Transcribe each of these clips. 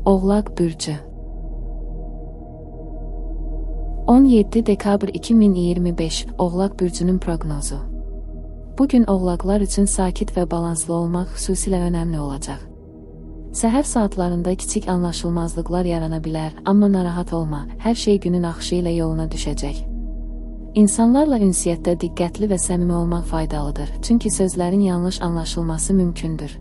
Oğlaq Bürcü 17 dekabr 2025 Oğlaq Bürcünün proqnozu. Bugün oğlaqlar üçün sakit və balanslı olmaq xüsusilə önəmli olacaq. Səhər saatlarında kiçik anlaşılmazlıqlar yarana bilər, amma narahat olma, hər şey günün axışı ilə yoluna düşəcək. İnsanlarla ünsiyyətdə diqqətli və səmimi olmaq faydalıdır, çünki sözlərin yanlış anlaşılması mümkündür.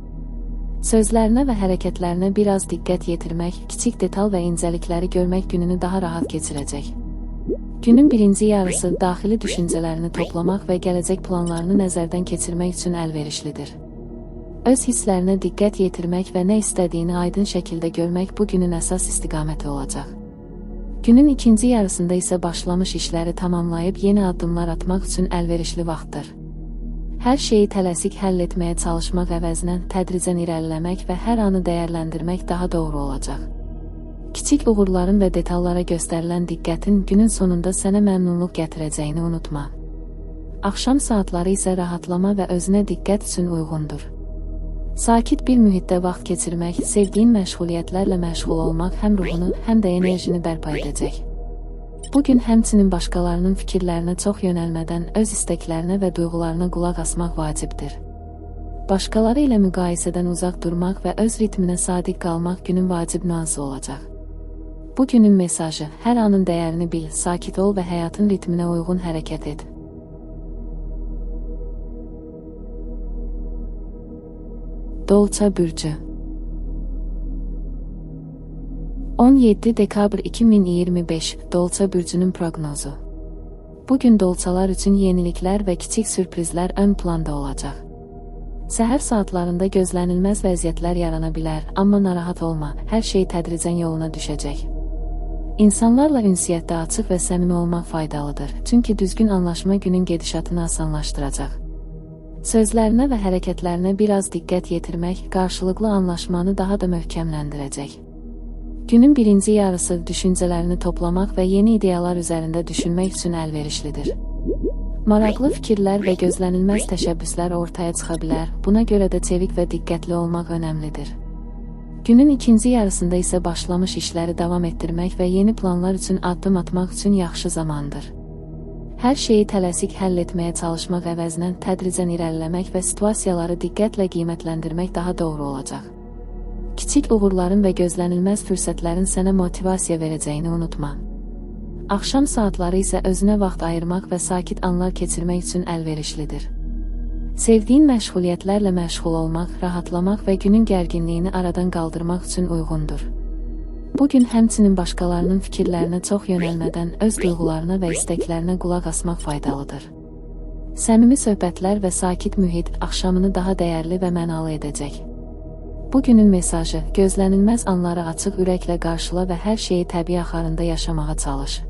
Sözlərinə və hərəkətlərinə biraz diqqət yetirmək, kiçik detal və incəlikləri görmək gününü daha rahat keçirəcək. Günün birinci yarısı daxili düşüncələrini toplamaq və gələcək planlarını nəzərdən keçirmək üçün əlverişlidir. Öz hisslərinə diqqət yetirmək və nə istədiyini aydın şəkildə görmək bu günün əsas istiqaməti olacaq. Günün ikinci yarısında isə başlamış işləri tamamlayıb yeni addımlar atmaq üçün əlverişli vaxtdır. Hər şeyi tələsik həll etməyə çalışmaq əvəzinə tədricən irəliləmək və hər anı dəyərləndirmək daha doğru olacaq. Kiçik uğurların və detallara göstərilən diqqətin günün sonunda sənə məmnunluq gətirəcəyini unutma. Axşam saatları isə rahatlama və özünə diqqət üçün uyğundur. Sakit bir mühitdə vaxt keçirmək, sevdiyin məşğuliyyətlərlə məşğul olmaq həm ruhunu, həm də enerjini bərpa edəcək. Bugün həmçinin başqalarının fikirlərinə çox yönəlmədən öz istəklərinə və duyğularına qulaq asmaq vacibdir. Başqaları ilə müqayisədən uzaq durmaq və öz ritminə sadiq qalmaq günün vacib nüansı olacaq. Bu günün mesajı: hər anın dəyərini bil, sakit ol və həyatın ritminə uyğun hərəkət et. Dolça Bürcü 17 dekabr 2025 Dolça Bürcünün proqnozu. Bugün dolçalar üçün yeniliklər və kiçik sürprizlər ön planda olacaq. Səhər saatlarında gözlənilməz vəziyyətlər yarana bilər, amma narahat olma, hər şey tədricən yoluna düşəcək. İnsanlarla ünsiyyətdə açıq və səmimi olmaq faydalıdır, çünki düzgün anlaşma günün gedişatını asanlaşdıracaq. Sözlərinə və hərəkətlərinə biraz diqqət yetirmək qarşılıqlı anlaşmanı daha da möhkəmləndirəcək. Günün birinci yarısı düşüncələrini toplamaq və yeni ideyalar üzərində düşünmək üçün əlverişlidir. Maraqlı fikirlər və gözlənilməz təşəbbüslər ortaya çıxa bilər, buna görə də çevik və diqqətli olmaq önəmlidir. Günün ikinci yarısında isə başlamış işləri davam etdirmək və yeni planlar üçün addım atmaq üçün yaxşı zamandır. Hər şeyi tələsik həll etməyə çalışmaq əvəzinə tədricən irəliləmək və situasiyaları diqqətlə qiymətləndirmək daha doğru olacaq. Kiçik uğurların və gözlənilməz fürsətlərin sənə motivasiya verəcəyini unutma. Axşam saatları isə özünə vaxt ayırmaq və sakit anlar keçirmək üçün əlverişlidir. Sevdiyin məşğuliyyətlərlə məşğul olmaq, rahatlamaq və günün gərginliyini aradan qaldırmaq üçün uyğundur. Bugün həmçinin başqalarının fikirlərinə çox yönəlmədən öz duyğularına və istəklərinə qulaq asmaq faydalıdır. Səmimi söhbətlər və sakit mühit axşamını daha dəyərli və mənalı edəcək. Bugünün mesajı: gözlənilməz anları açıq ürəklə qarşıla və hər şeyi təbii axarında yaşamağa çalış.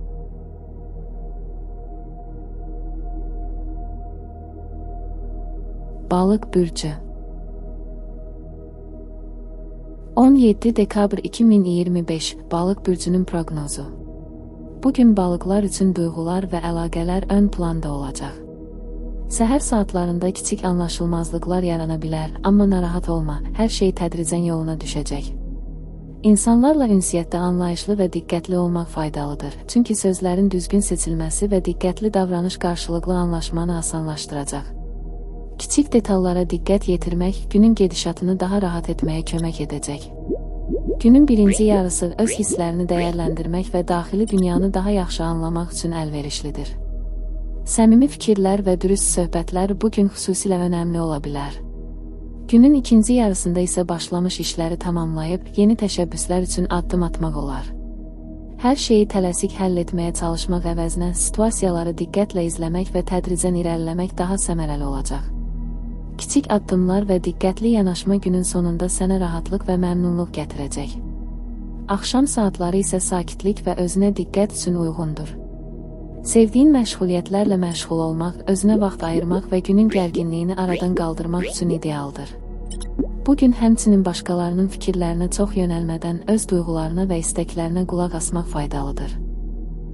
Balıq Bürcü 17 dekabr 2025 Balıq Bürcünün proqnozu. Bugün balıqlar üçün duyğular və əlaqələr ön planda olacaq. Səhər saatlarında kiçik anlaşılmazlıqlar yarana bilər, amma narahat olma, hər şey tədricən yoluna düşəcək. İnsanlarla ünsiyyətdə anlayışlı və diqqətli olmaq faydalıdır, çünki sözlərin düzgün seçilməsi və diqqətli davranış qarşılıqlı anlaşmanı asanlaşdıracaq. Kiçik detallara diqqət yetirmək günün gedişatını daha rahat etməyə kömək edəcək. Günün birinci yarısı öz hisslərini dəyərləndirmək və daxili dünyanı daha yaxşı anlamaq üçün əlverişlidir. Səmimi fikirlər və dürüst söhbətlər bugün xüsusilə önəmli ola bilər. Günün ikinci yarısında isə başlamış işləri tamamlayıb yeni təşəbbüslər üçün addım atmaq olar. Hər şeyi tələsik həll etməyə çalışmaq əvəzinə situasiyaları diqqətlə izləmək və tədricən irəliləmək daha səmərəli olacaq. Kiçik addımlar və diqqətli yanaşma günün sonunda sənə rahatlıq və məmnunluq gətirəcək. Axşam saatları isə sakitlik və özünə diqqət üçün uyğundur. Sevdiyin məşğuliyyətlərlə məşğul olmaq, özünə vaxt ayırmaq və günün gərginliyini aradan qaldırmaq üçün idealdır. Bugün həmçinin başqalarının fikirlərinə çox yönəlmədən öz duyğularına və istəklərinə qulaq asmaq faydalıdır.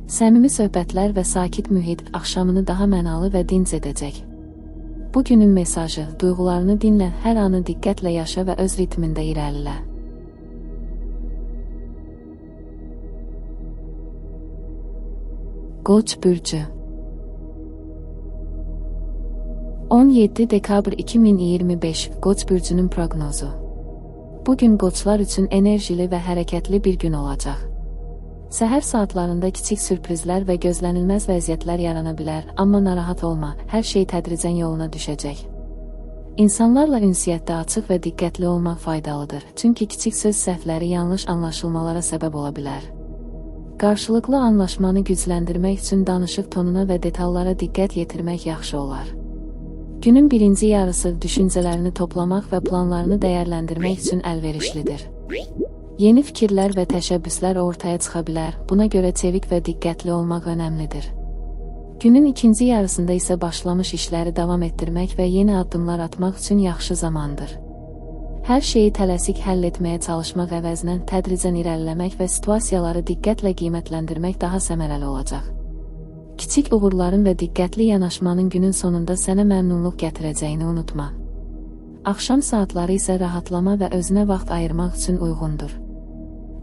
Səmimi söhbətlər və sakit mühit axşamını daha mənalı və dinc edəcək. Bugünün mesajı: duyğularını dinlə, hər anı diqqətlə yaşa və öz ritmində irəlilə. Qoç bürcü 17 dekabr 2025 Qoç bürcünün proqnozu. Bugün qoçlar üçün enerjili və hərəkətli bir gün olacaq. Səhər saatlarında kiçik sürprizlər və gözlənilməz vəziyyətlər yarana bilər, amma narahat olma, hər şey tədricən yoluna düşəcək. İnsanlarla ünsiyyətdə açıq və diqqətli olmaq faydalıdır, çünki kiçik söz səhvləri yanlış anlaşılmalara səbəb ola bilər. Qarşılıqlı anlaşmanı gücləndirmək üçün danışıq tonuna və detallara diqqət yetirmək yaxşı olar. Günün birinci yarısı düşüncələrini toplamaq və planlarını dəyərləndirmək üçün əlverişlidir. Yeni fikirlər və təşəbbüslər ortaya çıxa bilər, buna görə çevik və diqqətli olmaq önəmlidir. Günün ikinci yarısında isə başlamış işləri davam etdirmək və yeni addımlar atmaq üçün yaxşı zamandır. Hər şeyi tələsik həll etməyə çalışmaq əvəzinə tədricən irəliləmək və situasiyaları diqqətlə qiymətləndirmək daha səmərəli olacaq. Kiçik uğurların və diqqətli yanaşmanın günün sonunda sənə məmnunluq gətirəcəyini unutma. Axşam saatları isə rahatlama və özünə vaxt ayırmaq üçün uyğundur.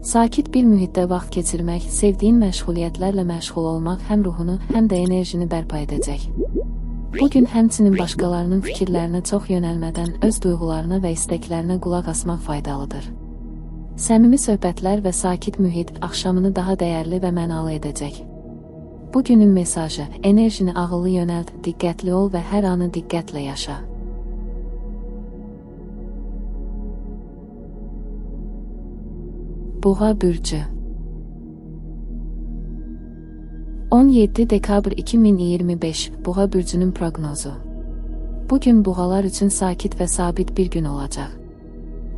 Sakit bir mühitdə vaxt keçirmək, sevdiyin məşğuliyyətlərlə məşğul olmaq həm ruhunu, həm də enerjini bərpa edəcək. Bugün həmçinin başqalarının fikirlərinə çox yönəlmədən öz duyğularına və istəklərinə qulaq asmaq faydalıdır. Səmimi söhbətlər və sakit mühit axşamını daha dəyərli və mənalı edəcək. Bugünün mesajı: enerjini ağıllı yönəlt, diqqətli ol və hər anı diqqətlə yaşa. Boğa bürcü 17 dekabr 2025 Boğa bürcünün proqnozu. Bugün boğalar üçün sakit və sabit bir gün olacaq.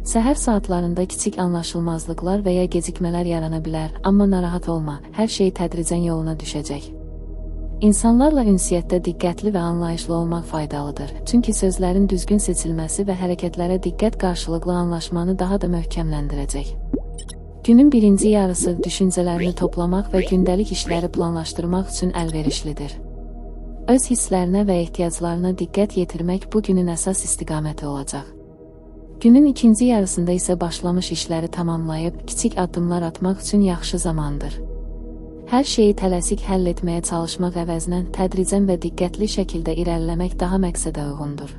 Səhər saatlarında kiçik anlaşılmazlıqlar və ya gecikmələr yarana bilər, amma narahat olma, hər şey tədricən yoluna düşəcək. İnsanlarla ünsiyyətdə diqqətli və anlayışlı olmaq faydalıdır, çünki sözlərin düzgün seçilməsi və hərəkətlərə diqqət qarşılıqlı anlaşmanı daha da möhkəmləndirəcək. Günün birinci yarısı düşüncələrini toplamaq və gündəlik işləri planlaşdırmaq üçün əlverişlidir. Öz hisslərinə və ehtiyaclarına diqqət yetirmək bu günün əsas istiqaməti olacaq. Günün ikinci yarısında isə başlamış işləri tamamlayıb, kiçik addımlar atmaq üçün yaxşı zamandır. Hər şeyi tələsik həll etməyə çalışmaq əvəzinə tədricən və diqqətli şəkildə irəliləmək daha məqsədə uyğundur.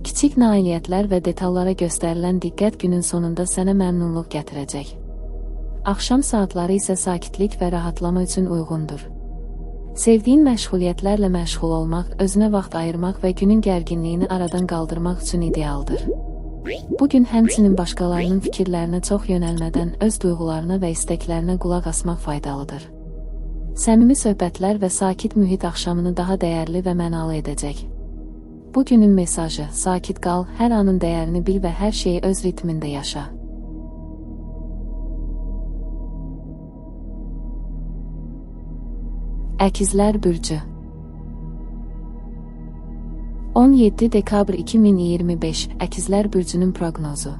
Kiçik nailiyyətlər və detallara göstərilən diqqət günün sonunda sənə məmnunluq gətirəcək. Axşam saatları isə sakitlik və rahatlama üçün uyğundur. Sevdiyin məşğuliyyətlərlə məşğul olmaq, özünə vaxt ayırmaq və günün gərginliyini aradan qaldırmaq üçün idealdır. Bugün həmçinin başqalarının fikirlərinə çox yönəlmədən öz duyğularına və istəklərinə qulaq asmaq faydalıdır. Səmimi söhbətlər və sakit mühit axşamını daha dəyərli və mənalı edəcək. Bugünün mesajı: sakit qal, hər anın dəyərini bil və hər şeyi öz ritmində yaşa. Əkizlər bürcü 17 dekabr 2025 Əkizlər bürcünün proqnozu.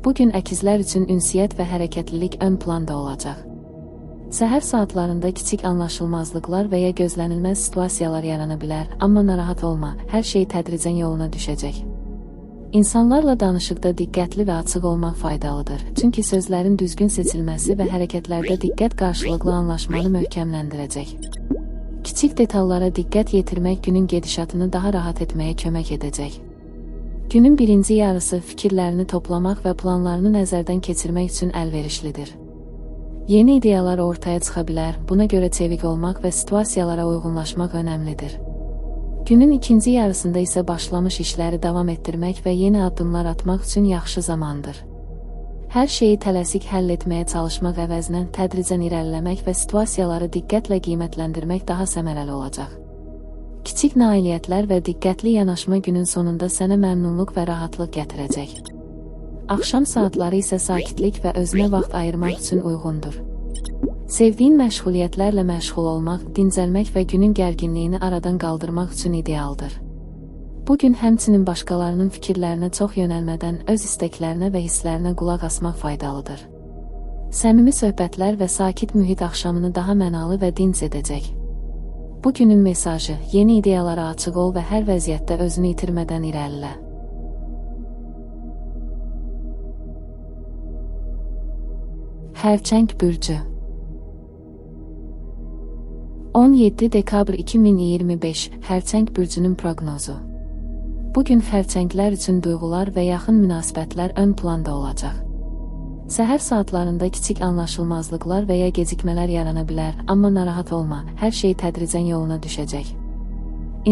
Bugün əkizlər üçün ünsiyyət və hərəkətlilik ön planda olacaq. Səhər saatlarında kiçik anlaşılmazlıqlar və ya gözlənilməz situasiyalar yarana bilər, amma narahat olma, hər şey tədricən yoluna düşəcək. İnsanlarla danışıqda diqqətli və açıq olmaq faydalıdır, çünki sözlərin düzgün seçilməsi və hərəkətlərdə diqqət qarşılıqlı anlaşmanı möhkəmləndirəcək. Kiçik detallara diqqət yetirmək günün gedişatını daha rahat etməyə kömək edəcək. Günün birinci yarısı fikirlərini toplamaq və planlarını nəzərdən keçirmək üçün əlverişlidir. Yeni ideyalar ortaya çıxa bilər, buna görə çevik olmaq və situasiyalara uyğunlaşmaq önəmlidir. Günün ikinci yarısında isə başlamış işləri davam etdirmək və yeni addımlar atmaq üçün yaxşı zamandır. Hər şeyi tələsik həll etməyə çalışmaq əvəzinə tədricən irəliləmək və situasiyaları diqqətlə qiymətləndirmək daha səmərəli olacaq. Kiçik nailiyyətlər və diqqətli yanaşma günün sonunda sənə məmnunluq və rahatlıq gətirəcək. Axşam saatları isə sakitlik və özünə vaxt ayırmaq üçün uyğundur. Sevdiyin məşğuliyyətlərlə məşğul olmaq, dincəlmək və günün gərginliyini aradan qaldırmaq üçün idealdır. Bugün həmçinin başqalarının fikirlərinə çox yönəlmədən öz istəklərinə və hisslərinə qulaq asmaq faydalıdır. Səmimi söhbətlər və sakit mühit axşamını daha mənalı və dinc edəcək. Bugünün mesajı: yeni ideyalara açıq ol və hər vəziyyətdə özünü itirmədən irəlilə. Xərçəng bürcü 17 dekabr 2025 Xərçəng bürcünün proqnozu. Bugün xərçənglər üçün duyğular və yaxın münasibətlər ön planda olacaq. Səhər saatlarında kiçik anlaşılmazlıqlar və ya gecikmələr yarana bilər, amma narahat olma, hər şey tədricən yoluna düşəcək.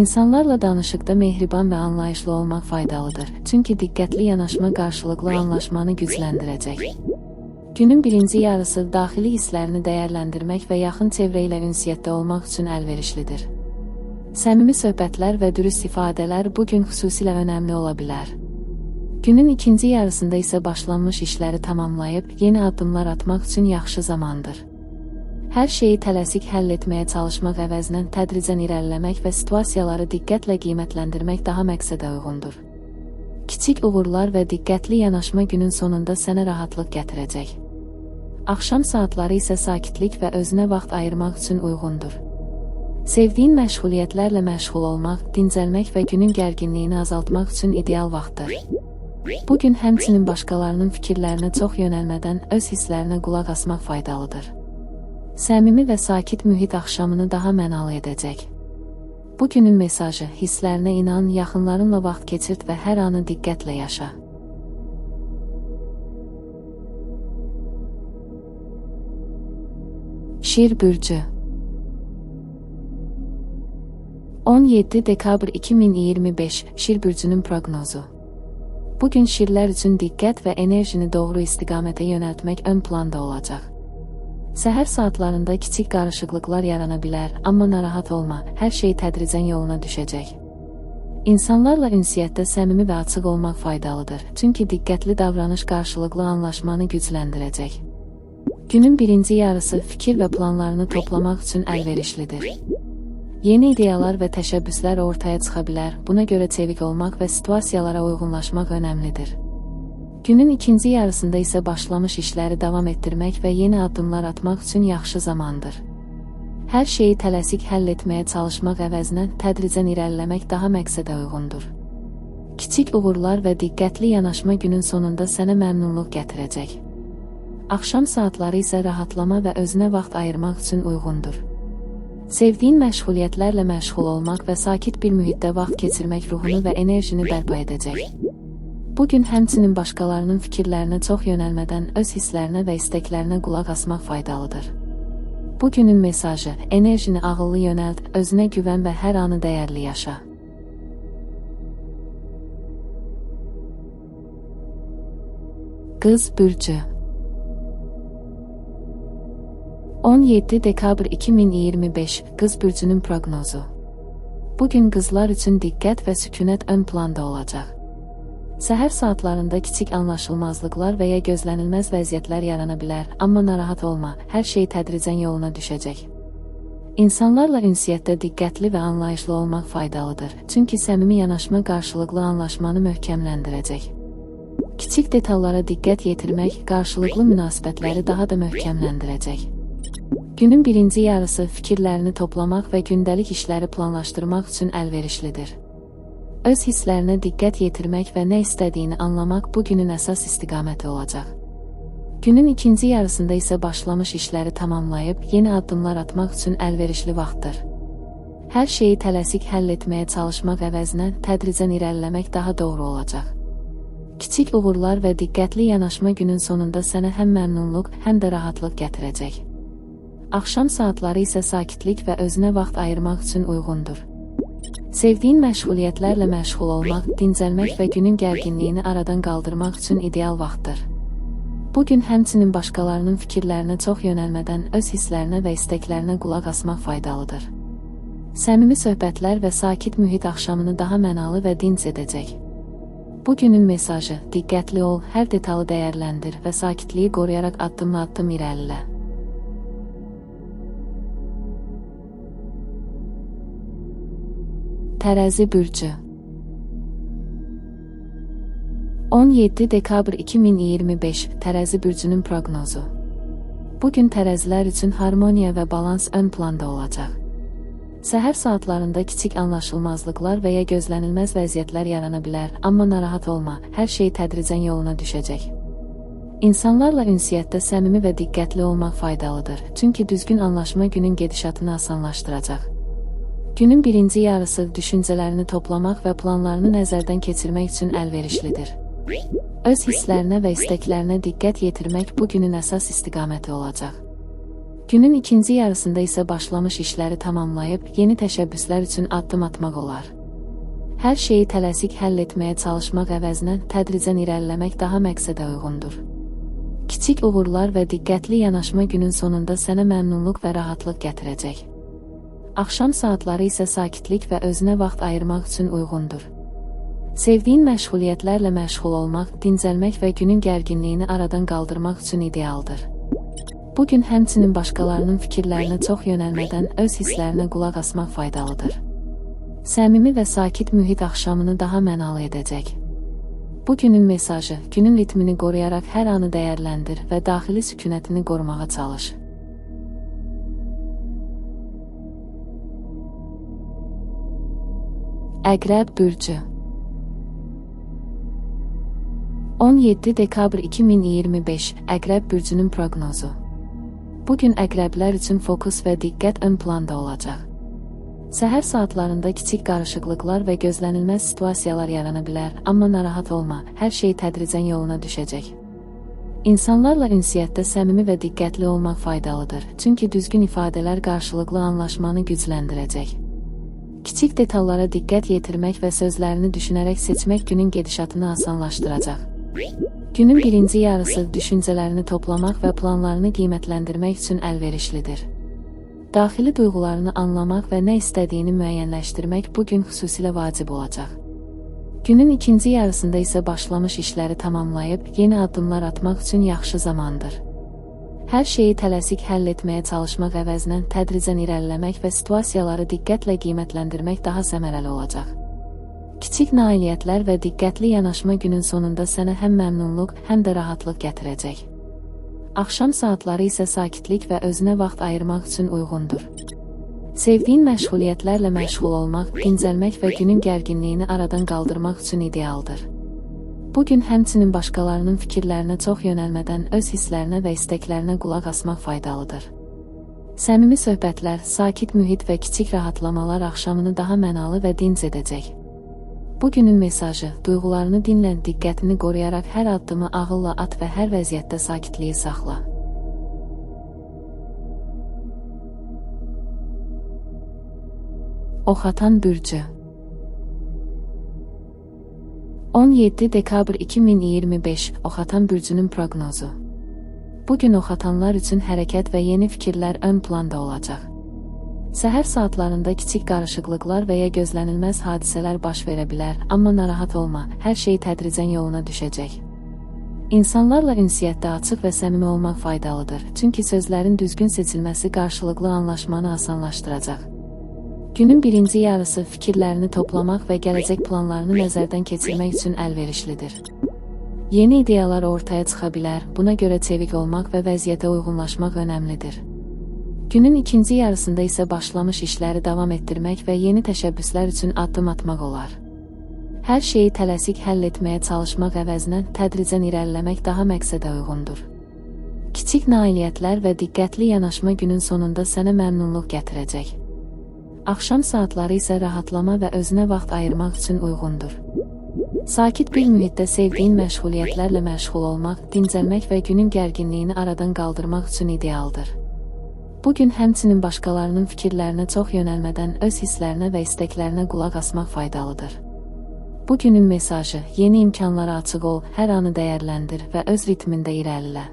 İnsanlarla danışıqda mehriban və anlayışlı olmaq faydalıdır, çünki diqqətli yanaşma qarşılıqlı anlaşmanı gücləndirəcək. Günün birinci yarısı daxili hisslərini dəyərləndirmək və yaxın çevrə ilə ünsiyyətdə olmaq üçün əlverişlidir. Səmimi söhbətlər və dürüst ifadələr bugün xüsusilə önəmli ola bilər. Günün ikinci yarısında isə başlanmış işləri tamamlayıb yeni addımlar atmaq üçün yaxşı zamandır. Hər şeyi tələsik həll etməyə çalışmaq əvəzinə tədricən irəliləmək və situasiyaları diqqətlə qiymətləndirmək daha məqsədə uyğundur. Kiçik uğurlar və diqqətli yanaşma günün sonunda sənə rahatlıq gətirəcək. Axşam saatları isə sakitlik və özünə vaxt ayırmaq üçün uyğundur. Sevdiyin məşğuliyyətlərlə məşğul olmaq, dincəlmək və günün gərginliyini azaltmaq üçün ideal vaxtdır. Bugün həmçinin başqalarının fikirlərinə çox yönəlmədən öz hisslərinə qulaq asmaq faydalıdır. Səmimi və sakit mühit axşamını daha mənalı edəcək. Bugünün mesajı: hisslərinə inan, yaxınlarınla vaxt keçirt və hər anı diqqətlə yaşa. Şir bürcü. 17 dekabr 2025 Şir bürcünün proqnozu. Bugün şirlər üçün diqqət və enerjini doğru istiqamətə yönəltmək ön planda olacaq. Səhər saatlarında kiçik qarışıqlıqlar yarana bilər, amma narahat olma, hər şey tədricən yoluna düşəcək. İnsanlarla ünsiyyətdə səmimi və açıq olmaq faydalıdır, çünki diqqətli davranış qarşılıqlı anlaşmanı gücləndirəcək. Günün birinci yarısı fikir və planlarını toplamaq üçün əlverişlidir. Yeni ideyalar və təşəbbüslər ortaya çıxa bilər, buna görə çevik olmaq və situasiyalara uyğunlaşmaq önəmlidir. Günün ikinci yarısında isə başlamış işləri davam etdirmək və yeni addımlar atmaq üçün yaxşı zamandır. Hər şeyi tələsik həll etməyə çalışmaq əvəzinə tədricən irəliləmək daha məqsədə uyğundur. Kiçik uğurlar və diqqətli yanaşma günün sonunda sənə məmnunluq gətirəcək. Axşam saatları isə rahatlama və özünə vaxt ayırmaq üçün uyğundur. Sevdiyin məşğuliyyətlərlə məşğul olmaq və sakit bir mühitdə vaxt keçirmək ruhunu və enerjini bərpa edəcək. Bugün həmçinin başqalarının fikirlərinə çox yönəlmədən öz hisslərinə və istəklərinə qulaq asmaq faydalıdır. Bugünün mesajı: enerjini ağıllı yönəlt, özünə güvən və hər anı dəyərli yaşa. Qız bürcü. 17 dekabr 2025 Qız bürcünün proqnozu. Bugün qızlar üçün diqqət və sükunət ön planda olacaq. Səhər saatlarında kiçik anlaşılmazlıqlar və ya gözlənilməz vəziyyətlər yarana bilər, amma narahat olma, hər şey tədricən yoluna düşəcək. İnsanlarla ünsiyyətdə diqqətli və anlayışlı olmaq faydalıdır, çünki səmimi yanaşma qarşılıqlı anlaşmanı möhkəmləndirəcək. Kiçik detallara diqqət yetirmək qarşılıqlı münasibətləri daha da möhkəmləndirəcək. Günün birinci yarısı fikirlərini toplamaq və gündəlik işləri planlaşdırmaq üçün əlverişlidir. Öz hisslərinə diqqət yetirmək və nə istədiyini anlamaq bugünün əsas istiqaməti olacaq. Günün ikinci yarısında isə başlamış işləri tamamlayıb yeni addımlar atmaq üçün əlverişli vaxtdır. Hər şeyi tələsik həll etməyə çalışmaq əvəzinə tədricən irəliləmək daha doğru olacaq. Kiçik uğurlar və diqqətli yanaşma günün sonunda sənə həm məmnunluq, həm də rahatlıq gətirəcək. Axşam saatları isə sakitlik və özünə vaxt ayırmaq üçün uyğundur. Sevdiyin məşğuliyyətlərlə məşğul olmaq, dincəlmək və günün gərginliyini aradan qaldırmaq üçün ideal vaxtdır. Bugün həmçinin başqalarının fikirlərinə çox yönəlmədən öz hisslərinə və istəklərinə qulaq asmaq faydalıdır. Səmimi söhbətlər və sakit mühit axşamını daha mənalı və dinc edəcək. Bugünün mesajı: diqqətli ol, hər detalı dəyərləndir və sakitliyi qoruyaraq addım-addım irəlilə. Tərəzi bürcü. 17 dekabr 2025 Tərəzi bürcünün proqnozu. Bugün tərəzilər üçün harmoniya və balans ön planda olacaq. Səhər saatlarında kiçik anlaşılmazlıqlar və ya gözlənilməz vəziyyətlər yarana bilər, amma narahat olma, hər şey tədricən yoluna düşəcək. İnsanlarla ünsiyyətdə səmimi və diqqətli olmaq faydalıdır, çünki düzgün anlaşma günün gedişatını asanlaşdıracaq. Günün birinci yarısı düşüncələrini toplamaq və planlarını nəzərdən keçirmək üçün əlverişlidir. Öz hisslərinə və istəklərinə diqqət yetirmək bu günün əsas istiqaməti olacaq. Günün ikinci yarısında isə başlamış işləri tamamlayıb, yeni təşəbbüslər üçün addım atmaq olar. Hər şeyi tələsik həll etməyə çalışmaq əvəzinə tədricən irəliləmək daha məqsədə uyğundur. Kiçik uğurlar və diqqətli yanaşma günün sonunda sənə məmnunluq və rahatlıq gətirəcək. Axşam saatları isə sakitlik və özünə vaxt ayırmaq üçün uyğundur. Sevdiyin məşğuliyyətlərlə məşğul olmaq, dincəlmək və günün gərginliyini aradan qaldırmaq üçün idealdır. Bugün həmçinin başqalarının fikirlərinə çox yönəlmədən öz hisslərinə qulaq asmaq faydalıdır. Səmimi və sakit mühit axşamını daha mənalı edəcək. Bugünün mesajı, günün ritmini qoruyaraq hər anı dəyərləndir və daxili sükunətini qorumağa çalış. Əqrəb bürcü 17 dekabr 2025 Əqrəb bürcünün proqnozu. Bugün əqrəblər üçün fokus və diqqət ön planda olacaq. Səhər saatlarında kiçik qarışıqlıqlar və gözlənilməz situasiyalar yarana bilər, amma narahat olma, hər şey tədricən yoluna düşəcək. İnsanlarla ünsiyyətdə səmimi və diqqətli olmaq faydalıdır, çünki düzgün ifadələr qarşılıqlı anlaşmanı gücləndirəcək. Kiçik detallara diqqət yetirmək və sözlərini düşünərək seçmək günün gedişatını asanlaşdıracaq. Günün birinci yarısı düşüncələrini toplamaq və planlarını qiymətləndirmək üçün əlverişlidir. Daxili duyğularını anlamaq və nə istədiyini müəyyənləşdirmək bugün xüsusilə vacib olacaq. Günün ikinci yarısında isə başlamış işləri tamamlayıb, yeni addımlar atmaq üçün yaxşı zamandır. Hər şeyi tələsik həll etməyə çalışmaq əvəzinə tədricən irəliləmək və situasiyaları diqqətlə qiymətləndirmək daha səmərəli olacaq. Kiçik nailiyyətlər və diqqətli yanaşma günün sonunda sənə həm məmnunluq, həm də rahatlıq gətirəcək. Axşam saatları isə sakitlik və özünə vaxt ayırmaq üçün uyğundur. Sevdiyin məşğuliyyətlərlə məşğul olmaq, dincəlmək və günün gərginliyini aradan qaldırmaq üçün idealdır. Bugün həmçinin başqalarının fikirlərinə çox yönəlmədən öz hisslərinə və istəklərinə qulaq asmaq faydalıdır. Səmimi söhbətlər, sakit mühit və kiçik rahatlamalar axşamını daha mənalı və dinc edəcək. Bugünün mesajı, duyğularını dinlə, diqqətini qoruyaraq hər addımı ağılla at və hər vəziyyətdə sakitliyi saxla. Oxatan bürcü 17 dekabr 2025 Oxatan bürcünün proqnozu. Bugün oxatanlar üçün hərəkət və yeni fikirlər ön planda olacaq. Səhər saatlarında kiçik qarışıqlıqlar və ya gözlənilməz hadisələr baş verə bilər, amma narahat olma, hər şey tədricən yoluna düşəcək. İnsanlarla ünsiyyətdə açıq və səmimi olmaq faydalıdır, çünki sözlərin düzgün seçilməsi qarşılıqlı anlaşmanı asanlaşdıracaq. Günün birinci yarısı fikirlərini toplamaq və gələcək planlarını nəzərdən keçirmək üçün əlverişlidir. Yeni ideyalar ortaya çıxa bilər, buna görə çevik olmaq və vəziyyətə uyğunlaşmaq önəmlidir. Günün ikinci yarısında isə başlamış işləri davam etdirmək və yeni təşəbbüslər üçün addım atmaq olar. Hər şeyi tələsik həll etməyə çalışmaq əvəzinə tədricən irəliləmək daha məqsədə uyğundur. Kiçik nailiyyətlər və diqqətli yanaşma günün sonunda sənə məmnunluq gətirəcək. Axşam saatları isə rahatlama və özünə vaxt ayırmaq üçün uyğundur. Sakit bir mühitdə sevdiyin məşğuliyyətlərlə məşğul olmaq, dincəlmək və günün gərginliyini aradan qaldırmaq üçün idealdır. Bugün həmçinin başqalarının fikirlərinə çox yönəlmədən öz hisslərinə və istəklərinə qulaq asmaq faydalıdır. Bugünün mesajı, yeni imkanlara açıq ol, hər anı dəyərləndir və öz ritmində irəlilə.